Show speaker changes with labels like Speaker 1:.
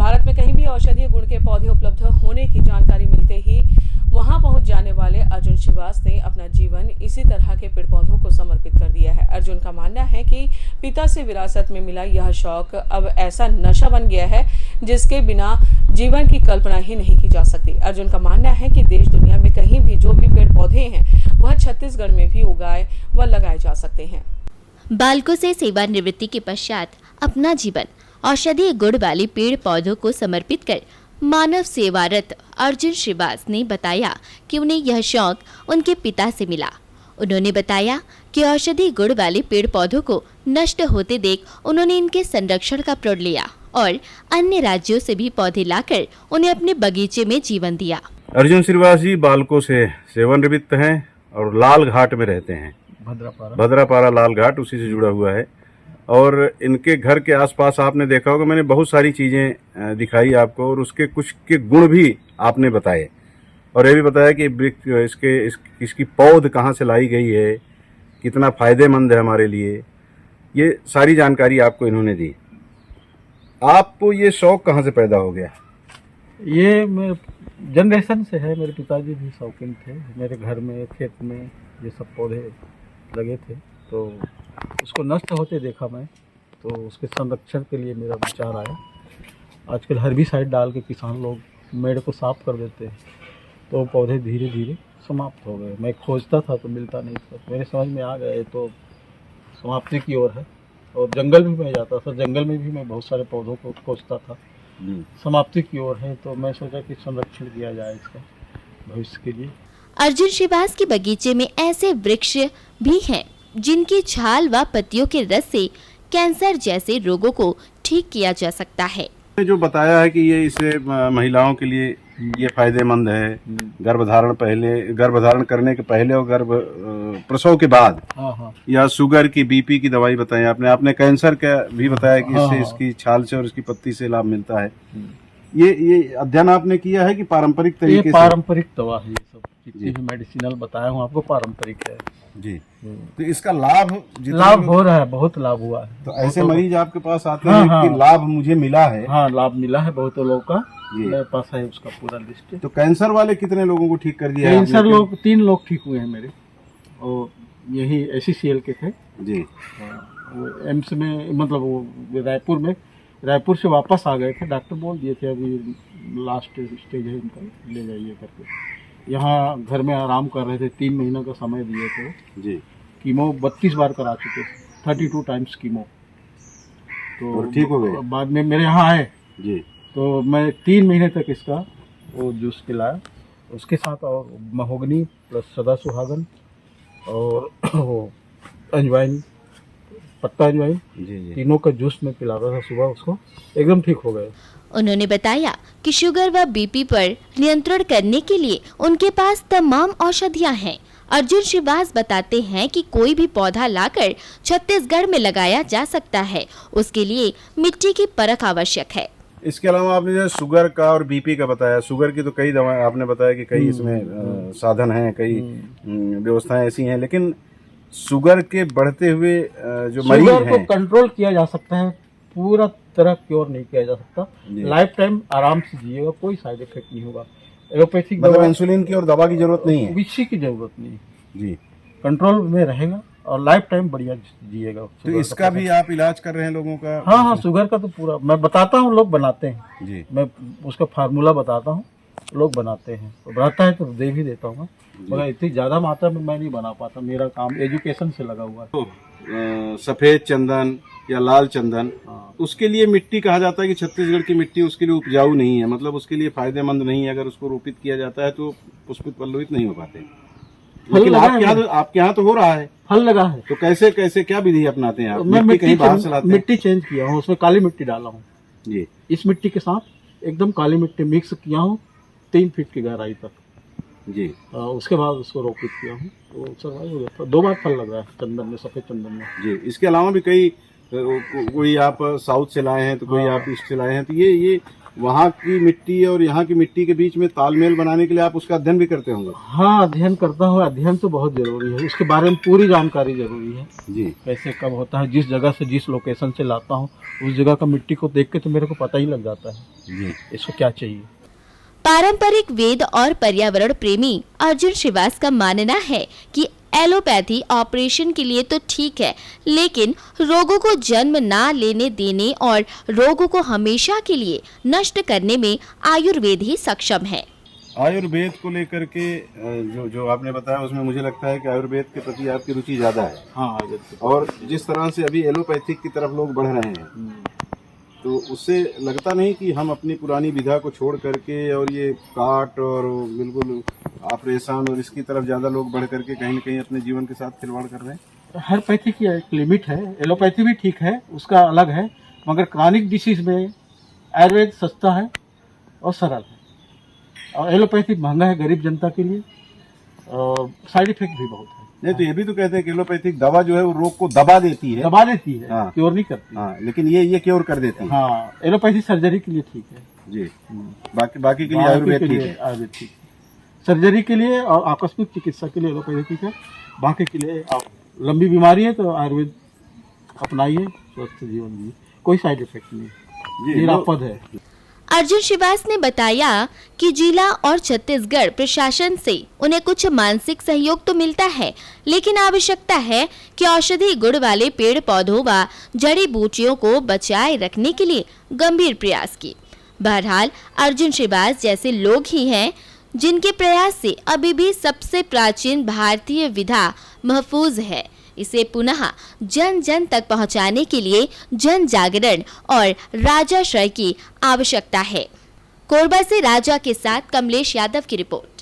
Speaker 1: भारत में कहीं भी औषधीय गुण के पौधे उपलब्ध होने की जानकारी मिलते ही वहां पहुंच जाने वाले अर्जुन श्रीवास ने अपना जीवन इसी तरह के पेड़ पौधों को समर्पित कर दिया है। अर्जुन का मानना है कि पिता से विरासत में मिला यह शौक अब ऐसा नशा बन गया है जिसके बिना जीवन की कल्पना ही नहीं की जा सकती। अर्जुन का मानना है कि देश दुनिया में कहीं भी जो भी पेड़ पौधे हैं वह छत्तीसगढ़ में भी उगाए व लगाए जा सकते हैं।
Speaker 2: बालकों से सेवानिवृत्ति के पश्चात अपना जीवन औषधीय गुण वाले पेड़ पौधों को समर्पित कर मानव सेवारत अर्जुन श्रीवास ने बताया कि उन्हें यह शौक उनके पिता से मिला। उन्होंने बताया कि औषधीय गुण वाले पेड़ पौधों को नष्ट होते देख उन्होंने इनके संरक्षण का प्रण लिया और अन्य राज्यों से भी पौधे लाकर उन्हें अपने बगीचे में जीवन दिया।
Speaker 3: अर्जुन श्रीवास जी बालकों से सेवानिवृत्त हैं और लाल घाट में रहते हैं। भद्रापारा लाल घाट उसी से जुड़ा हुआ है। और इनके घर के आसपास आपने देखा होगा, मैंने बहुत सारी चीज़ें दिखाई आपको और उसके कुछ के गुण भी आपने बताए और ये भी बताया कि इसकी पौध कहाँ से लाई गई है, कितना फ़ायदेमंद है हमारे लिए, ये सारी जानकारी आपको इन्होंने दी। आपको ये शौक़ कहाँ से पैदा हो गया?
Speaker 4: ये मेरे जनरेशन से है। मेरे पिताजी भी शौकीन थे। मेरे घर में खेत में ये सब पौधे लगे थे तो उसको नष्ट होते देखा मैं, तो उसके संरक्षण के लिए मेरा विचार आया। आजकल हर्बिसाइड डाल के किसान लोग मेड़ को साफ कर देते हैं तो पौधे धीरे धीरे समाप्त हो गए। मैं खोजता था तो मिलता नहीं था, मेरे समझ में आ गए तो समाप्ति की ओर है। और जंगल भी मैं जाता था, जंगल में भी मैं बहुत सारे पौधों को खोजता था, समाप्ति की ओर है। तो मैं सोचा कि संरक्षण किया जाए इसका भविष्य के लिए।
Speaker 2: अर्जुन श्रीवास के बगीचे में ऐसे वृक्ष भी हैं जिनकी छाल व पत्तियों के रस से कैंसर जैसे रोगों को ठीक किया जा सकता है।
Speaker 3: जो बताया है कि ये इससे महिलाओं के लिए ये फायदेमंद है, गर्भधारण करने के पहले और प्रसव के बाद, या शुगर की, बीपी की दवाई बताई आपने कैंसर का भी बताया कि इससे इसकी छाल से और इसकी पत्ती से लाभ मिलता है। ये अध्ययन आपने किया है कि पारंपरिक तरीके से?
Speaker 4: पारंपरिक दवा है, ये सब जितनी भी मेडिसिनल बताया हूँ आपको पारंपरिक है
Speaker 3: जी। तो इसका लाभ
Speaker 4: हो रहा है, बहुत लाभ हुआ है।
Speaker 3: तो ऐसे मरीज आपके पास आते हैं कि लाभ मुझे मिला है?
Speaker 4: हाँ, लाभ मिला है बहुत लोगों का, मेरे पास है उसका पूरा लिस्ट।
Speaker 3: तो कैंसर वाले कितने लोगों को ठीक कर दिया?
Speaker 4: कैंसर लोग 3 लोग ठीक हुए हैं मेरे, और यही ACCL के थे जी। एम्स में, मतलब वो रायपुर से वापस आ गए थे। डॉक्टर बोल दिए थे अभी लास्ट स्टेज है इनका, ले जाइए करके। यहाँ घर में आराम कर रहे थे, 3 महीनों का समय दिए थे जी। कीमो 32 बार करा चुके थे, 32 टाइम्स कीमो। तो
Speaker 3: ठीक हो गए।
Speaker 4: बाद में मेरे यहाँ आए जी, तो मैं 3 महीने तक इसका वो जूस पिलाया, उसके साथ और महोगनी प्लस सदा सुहागन और वो अजवाइन, पत्ता अजवाइन, तीनों का जूस में पिलाता था सुबह, उसको एकदम ठीक हो गए।
Speaker 2: उन्होंने बताया कि शुगर व बीपी पर नियंत्रण करने के लिए उनके पास तमाम औषधियां हैं। अर्जुन श्रीवास बताते हैं कि कोई भी पौधा लाकर छत्तीसगढ़ में लगाया जा सकता है, उसके लिए मिट्टी की परख आवश्यक है।
Speaker 3: इसके अलावा आपने जो शुगर का और बीपी का बताया, शुगर की तो कई दवाएं आपने बताया कि कई इसमें साधन हैं, कई व्यवस्थाएं ऐसी हैं, लेकिन शुगर के बढ़ते हुए जो मरीज हैं,
Speaker 4: को कंट्रोल किया जा सकता है, पूरा तरह क्योर नहीं किया जा सकता। लाइफ टाइम आराम से जिएगा, कोई साइड इफेक्ट नहीं होगा। एलोपैथिक
Speaker 3: मतलब इंसुलिन की और दवा की जरूरत नहीं है,
Speaker 4: किसी की जरूरत नहीं
Speaker 3: जी।
Speaker 4: कंट्रोल में रहेगा और लाइफ टाइम बढ़िया जिएगा।
Speaker 3: तो इसका भी आप इलाज कर रहे हैं लोगों का?
Speaker 4: हाँ, शुगर का तो पूरा मैं बताता हूँ, लोग बनाते हैं जी। मैं उसका फार्मूला बताता हूँ, लोग बनाते हैं, तो रहता है तो दे भी देता हूँ, मगर इतनी ज्यादा मात्रा में मैं नहीं बना पाता, मेरा काम एजुकेशन से लगा हुआ है।
Speaker 3: तो सफेद चंदन या लाल चंदन, उसके लिए मिट्टी कहा जाता है कि छत्तीसगढ़ की मिट्टी उसके लिए उपजाऊ नहीं है, मतलब उसके लिए फायदेमंद नहीं है। अगर उसको रोपित किया जाता है तो पुष्पित पल्लवित नहीं हो पाते। लेकिन आपके यहाँ तो हो रहा है,
Speaker 4: फल लगा है।
Speaker 3: तो कैसे क्या विधि अपनाते हैं आप?
Speaker 4: मैं मिट्टी चेंज किया हूँ, उसमें काली मिट्टी डाला हूँ जी। इस मिट्टी के साथ एकदम काली मिट्टी मिक्स किया हूँ 3 फीट की गहराई तक जी। उसके बाद उसको रोपित किया हूँ, तो सर्वाइव हो गया था। 2 बार फल लगा है चंदन में, सफेद चंदन में जी।
Speaker 3: इसके अलावा भी कई कोई आप साउथ से लाए हैं तो कोई आप ईस्ट से लाए हैं, तो ये वहाँ की मिट्टी और यहाँ की मिट्टी के बीच में तालमेल बनाने के लिए आप उसका अध्ययन भी करते होंगे।
Speaker 4: हाँ, अध्ययन करता हूँ। अध्ययन तो बहुत जरूरी है, इसके बारे में पूरी जानकारी जरूरी है
Speaker 3: जी।
Speaker 4: कैसे कब होता है, जिस जगह से जिस लोकेशन से लाता हूँ उस जगह का मिट्टी को देख के तो मेरे को पता ही लग जाता है
Speaker 3: जी
Speaker 4: इसको क्या चाहिए।
Speaker 2: पारंपरिक वेद और पर्यावरण प्रेमी अर्जुन श्रीवास का मानना है कि एलोपैथी ऑपरेशन के लिए तो ठीक है, लेकिन रोगों को जन्म ना लेने देने और रोगों को हमेशा के लिए नष्ट करने में आयुर्वेद ही सक्षम है।
Speaker 3: आयुर्वेद को लेकर के जो आपने बताया उसमें मुझे लगता है कि आयुर्वेद के प्रति आपकी रुचि ज्यादा है।
Speaker 4: हाँ,
Speaker 3: और जिस तरह से अभी एलोपैथिक की तरफ लोग बढ़ रहे हैं, तो उससे लगता नहीं कि हम अपनी पुरानी विधा को छोड़ करके और ये काट और बिल्कुल ऑपरेशन और इसकी तरफ ज़्यादा लोग बढ़ करके कहीं न कहीं अपने जीवन के साथ खिलवाड़ कर रहे हैं।
Speaker 4: हर पैथी की एक लिमिट है, एलोपैथी भी ठीक है, उसका अलग है, मगर क्रॉनिक डिसीज में आयुर्वेद सस्ता है और सरल है, और एलोपैथी महंगा है गरीब जनता के लिए, और साइड इफेक्ट भी बहुत है।
Speaker 3: नहीं तो ये भी तो कहते हैं कि एलोपैथिक दवा जो है वो रोग को दबा देती है,
Speaker 4: हाँ, क्योर नहीं करती।
Speaker 3: हाँ, लेकिन ये क्योर कर देती है।
Speaker 4: हाँ, एलोपैथी सर्जरी के लिए ठीक है
Speaker 3: जी। बाकी के लिए आयुर्वेद ठीक है।
Speaker 4: आयुर्वेद ठीक है, सर्जरी के लिए और आकस्मिक चिकित्सा के लिए एलोपैथी ठीक है। बाकी के लिए आप लंबी बीमारी है तो आयुर्वेद अपनाइए, स्वस्थ जीवन जी, कोई साइड इफेक्ट नहीं, निरापद है।
Speaker 2: अर्जुन श्रीवास ने बताया कि जिला और छत्तीसगढ़ प्रशासन से उन्हें कुछ मानसिक सहयोग तो मिलता है, लेकिन आवश्यकता है कि औषधि गुण वाले पेड़ पौधों व जड़ी बूटियों को बचाए रखने के लिए गंभीर प्रयास की। बहरहाल अर्जुन श्रीवास जैसे लोग ही हैं जिनके प्रयास से अभी भी सबसे प्राचीन भारतीय विधा महफूज है। इसे पुनः जन जन तक पहुंचाने के लिए जन जागरण और राजाश्रय की आवश्यकता है। कोरबा से राजा के साथ कमलेश यादव की रिपोर्ट।